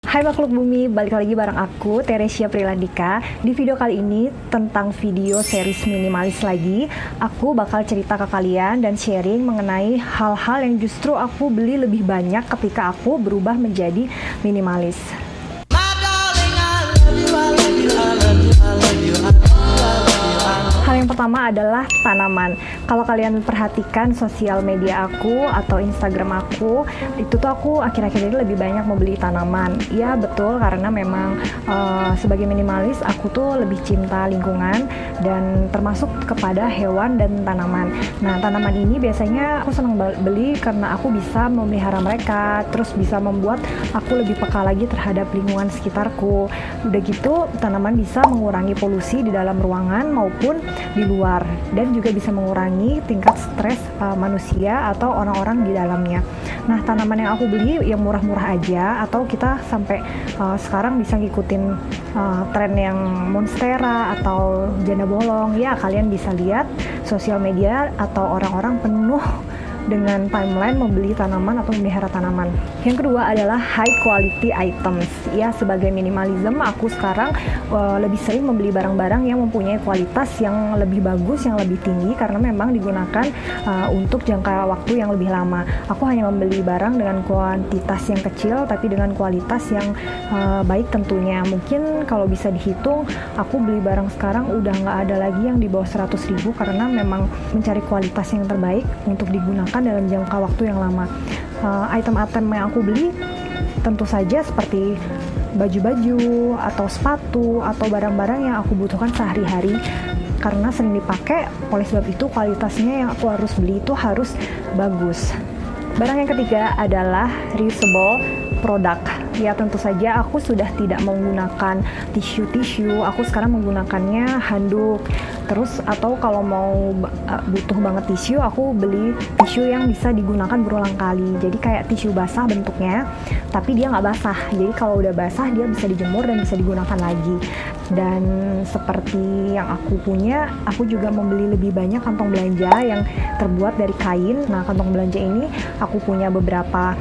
Hai makhluk bumi, balik lagi bareng aku, Teresia Prilandika. Di video kali ini tentang video series minimalis lagi. Aku bakal cerita ke kalian dan sharing mengenai hal-hal yang justru aku beli lebih banyak ketika aku berubah menjadi minimalis. Hal yang pertama adalah tanaman. Kalau kalian perhatikan sosial media aku atau Instagram aku, itu tuh aku akhir-akhir ini lebih banyak membeli tanaman. Ya betul, karena memang sebagai minimalis aku tuh lebih cinta lingkungan dan termasuk kepada hewan dan tanaman. Nah, tanaman ini biasanya aku senang beli karena aku bisa memelihara mereka, terus bisa membuat aku lebih peka lagi terhadap lingkungan sekitarku. Udah gitu, tanaman bisa mengurangi polusi di dalam ruangan maupun di luar, dan juga bisa mengurangi tingkat stres manusia atau orang-orang di dalamnya. Nah, tanaman yang aku beli yang murah-murah aja, atau kita sampai sekarang bisa ngikutin tren yang monstera atau janda bolong. Ya, kalian bisa lihat sosial media atau orang-orang penuh dengan timeline membeli tanaman atau memelihara tanaman. Yang kedua adalah high quality items. Ya, sebagai minimalism aku sekarang lebih sering membeli barang-barang yang mempunyai kualitas yang lebih bagus, yang lebih tinggi, karena memang digunakan untuk jangka waktu yang lebih lama. Aku hanya membeli barang dengan kuantitas yang kecil tapi dengan kualitas yang baik tentunya. Mungkin kalau bisa dihitung, aku beli barang sekarang udah nggak ada lagi yang di bawah 100.000 karena memang mencari kualitas yang terbaik untuk digunakan dalam jangka waktu yang lama. Item-item yang aku beli tentu saja seperti baju-baju atau sepatu atau barang-barang yang aku butuhkan sehari-hari karena sering dipakai. Oleh sebab itu kualitasnya yang aku harus beli itu harus bagus. Barang yang ketiga adalah reusable product. Ya, tentu saja aku sudah tidak menggunakan tisu. Aku sekarang menggunakannya handuk. Terus atau kalau mau butuh banget tisu, aku beli tisu yang bisa digunakan berulang kali. Jadi kayak tisu basah bentuknya, tapi dia nggak basah. Jadi kalau udah basah dia bisa dijemur dan bisa digunakan lagi. Dan seperti yang aku punya, aku juga membeli lebih banyak kantong belanja yang terbuat dari kain. Nah, kantong belanja ini aku punya beberapa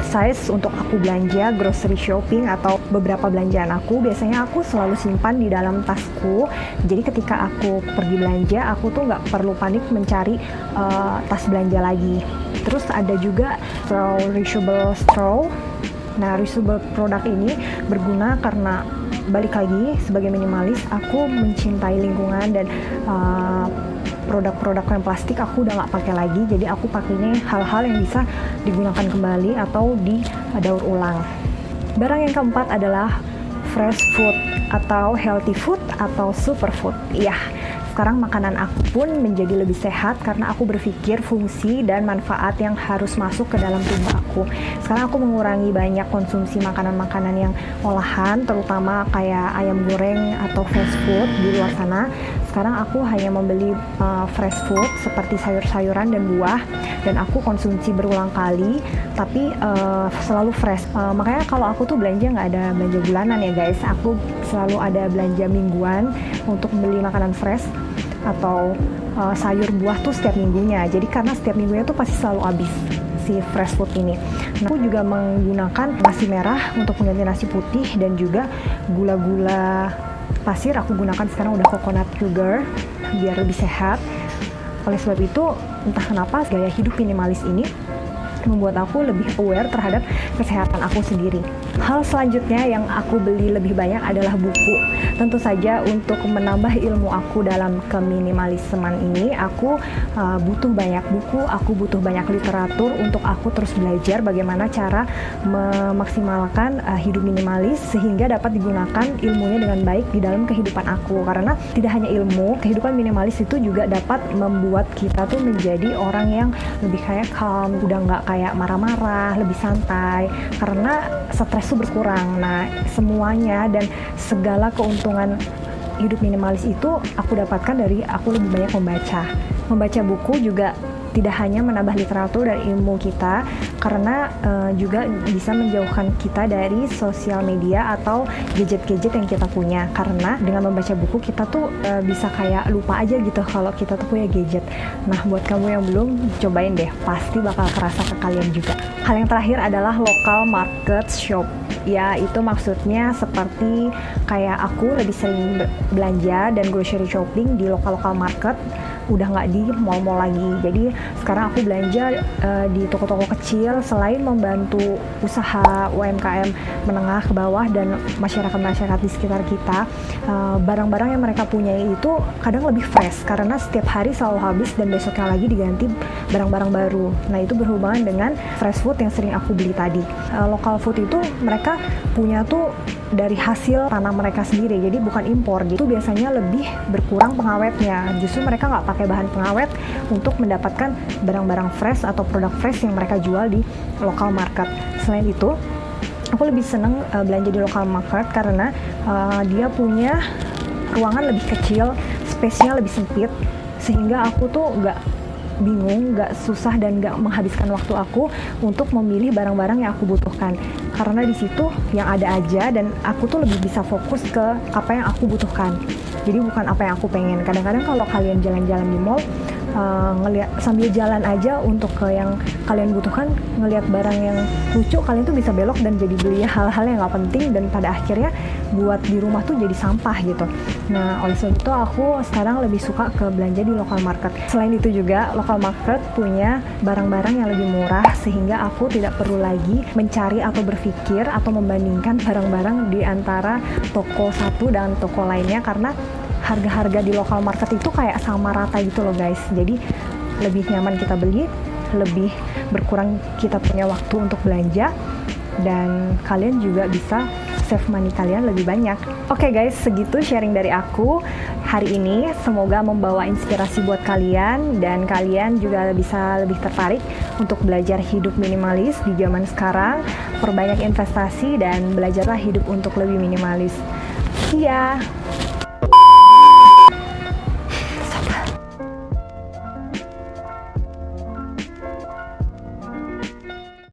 size untuk aku belanja grocery shopping atau beberapa belanjaan aku. Biasanya aku selalu simpan di dalam tasku, jadi ketika aku pergi belanja aku tuh nggak perlu panik mencari tas belanja lagi. Terus ada juga reusable straw. Nah, reusable produk ini berguna karena balik lagi sebagai minimalis aku mencintai lingkungan dan produk-produk yang plastik aku udah nggak pakai lagi, jadi aku pakainya hal-hal yang bisa digunakan kembali atau didaur ulang. Barang yang keempat adalah fresh food atau healthy food atau superfood. Ya, sekarang makanan aku pun menjadi lebih sehat karena aku berpikir fungsi dan manfaat yang harus masuk ke dalam tubuh aku. Sekarang aku mengurangi banyak konsumsi makanan-makanan yang olahan, terutama kayak ayam goreng atau fast food di luar sana. Sekarang aku hanya membeli fresh food seperti sayur-sayuran dan buah, dan aku konsumsi berulang kali tapi selalu fresh. Makanya kalau aku tuh belanja nggak ada belanja bulanan ya guys, aku selalu ada belanja mingguan untuk beli makanan fresh atau sayur buah tuh setiap minggunya. Jadi karena setiap minggunya tuh pasti selalu habis si fresh food ini. Nah, aku juga menggunakan nasi merah untuk mengganti nasi putih, dan juga gula-gula pasir aku gunakan sekarang udah coconut sugar biar lebih sehat. Oleh sebab itu, entah kenapa gaya hidup minimalis ini membuat aku lebih aware terhadap kesehatan aku sendiri. Hal selanjutnya yang aku beli lebih banyak adalah buku. Tentu saja untuk menambah ilmu aku dalam keminimalisman ini, aku butuh banyak buku, aku butuh banyak literatur untuk aku terus belajar bagaimana cara memaksimalkan hidup minimalis sehingga dapat digunakan ilmunya dengan baik di dalam kehidupan aku. Karena tidak hanya ilmu, kehidupan minimalis itu juga dapat membuat kita tuh menjadi orang yang lebih kayak calm, udah nggak kayak marah-marah, lebih santai, karena stres itu berkurang. Nah, semuanya dan segala keuntungan hidup minimalis itu aku dapatkan dari aku lebih banyak membaca buku. Juga tidak hanya menambah literatur dan ilmu kita, karena juga bisa menjauhkan kita dari sosial media atau gadget-gadget yang kita punya. Karena dengan membaca buku kita tuh bisa kayak lupa aja gitu kalau kita tuh punya gadget. Nah, buat kamu yang belum, cobain deh, pasti bakal kerasa ke kalian juga. Hal yang terakhir adalah local market shop. Ya, itu maksudnya seperti kayak aku lebih sering belanja dan grocery shopping di lokal-lokal market, udah nggak di mall-mall lagi. Jadi sekarang aku belanja di toko-toko kecil. Selain membantu usaha UMKM menengah ke bawah dan masyarakat-masyarakat di sekitar kita, barang-barang yang mereka punya itu kadang lebih fresh karena setiap hari selalu habis dan besoknya lagi diganti barang-barang baru. Nah, itu berhubungan dengan fresh food yang sering aku beli tadi. Local food itu mereka punya tuh dari hasil tanam mereka sendiri, jadi bukan impor. Itu biasanya lebih berkurang pengawetnya. Justru mereka nggak pakai bahan pengawet untuk mendapatkan barang-barang fresh atau produk fresh yang mereka jual di local market. Selain itu, aku lebih seneng belanja di local market karena dia punya ruangan lebih kecil, space-nya lebih sempit, sehingga aku tuh nggak bingung, nggak susah dan nggak menghabiskan waktu aku untuk memilih barang-barang yang aku butuhkan, karena di situ yang ada aja dan aku tuh lebih bisa fokus ke apa yang aku butuhkan. Jadi bukan apa yang aku pengen. Kadang-kadang kalau kalian jalan-jalan di mall, ngelihat sambil jalan aja untuk ke yang kalian butuhkan, ngelihat barang yang lucu, kalian tuh bisa belok dan jadi beli hal-hal yang nggak penting dan pada akhirnya buat di rumah tuh jadi sampah gitu. Nah, oleh sebab itu aku sekarang lebih suka ke belanja di local market. Selain itu juga local market punya barang-barang yang lebih murah sehingga aku tidak perlu lagi mencari atau berpikir atau membandingkan barang-barang di antara toko satu dan toko lainnya, karena harga-harga di local market itu kayak sama rata gitu loh guys. Jadi lebih nyaman kita beli, lebih berkurang kita punya waktu untuk belanja, dan kalian juga bisa save money kalian lebih banyak. Oke guys, segitu sharing dari aku hari ini. Semoga membawa inspirasi buat kalian dan kalian juga bisa lebih tertarik untuk belajar hidup minimalis di zaman sekarang. Perbanyak investasi dan belajarlah hidup untuk lebih minimalis. See ya!